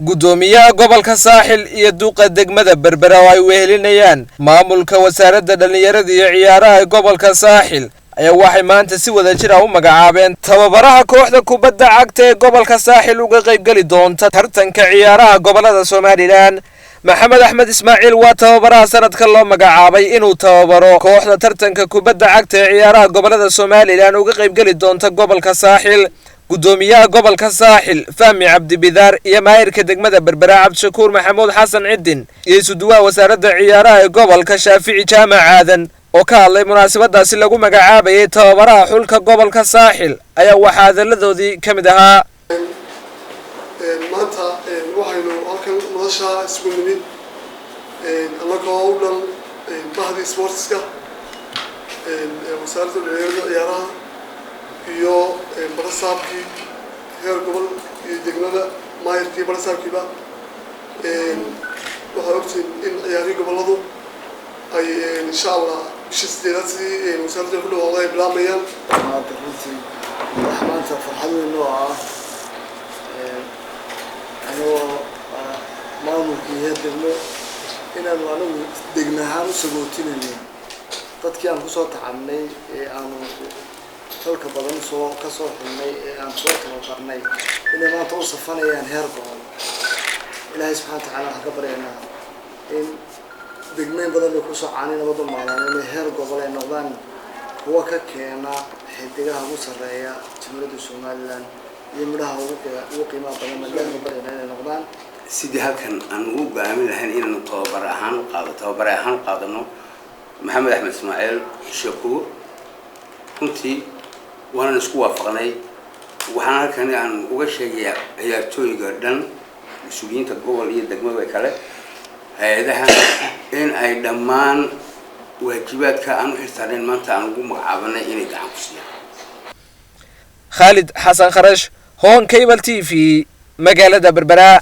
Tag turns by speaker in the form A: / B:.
A: gudoomiyaha gobolka saaxil iyo duqa degmada berbera oo ay wehelinayaan maamulka wasaaradda dhalinyarada iyo ciyaaraha gobolka saaxil ayaa waxay maanta si wada jir ah u magacaabeen tababaraha kooxda kubadda cagta ee gobolka saaxil uga qayb gali doonta tartanka ciyaaraha gobolada Soomaaliland. Maxamed Axmed Ismaaciil waa tababaraha sanadka loo magacaabay inuu tababaro kooxda tartanka kubadda cagta ee ciyaaraha gobolada Soomaaliland uga qayb gali doonta gobolka saaxil. gudoomiyaha gobolka saaxil Fahmi Cabdi Bidaar iyo maayirka degmada Berbera Cabdishakuur Maxamuud Xasan Cidin iyo isuduwaha wasaaradda ciyaaraha ee gobolka Shaafici Jaamac Aadan oo ka hadlay munaasabadaasi lagu magacaabayay tababaraha xulka gobolka saaxil ayaa waxa hadaladoodii kamid ahaa
B: maanta waxaynu halkan nolosha isku nimid anagoo u dhan bahdi sportska wasaaradda dhalinyarada ciyaaraha iyo barasaabkii heer gobol iyo degmada maayirkii barasaabkiiba waxaa ogtiin in ciyaarihii goboladu ay insha allah bishii sideedaad sidii wasaaradda ku dhawaaqda ay bilaabayaan.
C: runtii maanta farxad weyn oo ah anoo maamulkii heer degmo inaanu anagu degme ahaan u sagootinayno dadkii aan kusoo tacabnay ee aanu dalka badan kasoo xilnay ee aan soo tababarnay inay maanta u safanayaan heer gobol. ilaahay subxaana watacaala waxaan ka baryaynaa in degmeyn badan ay kusoo caani nabad u maalaan inay heer gobol ay noqdaan kuwa ka keena xidigaha ugu sarreeya jamhuuriyadda Somaliland iyo midhaha ugu qiimaha badan maadaama baryaynaa inay noqdaan
D: sidii halkan aan ugu go'aamin lahayn inaanu tababar ahaan qaadano Maxamed Axmed Ismaaciil Shakuur runtii waan isku waafaqnay waxaan halkan aan uga sheegay ciyaartooyga dhan mas'uuliyiinta gobol iyo degmada kale hay'adaha in ay dhammaan waajibaadka aan u xirtaan maanta aan ugu magacaabanay inay gacan ku siiyaan.
A: Khalid Xasan Kharash Hon Cable TV magaalada Berbera.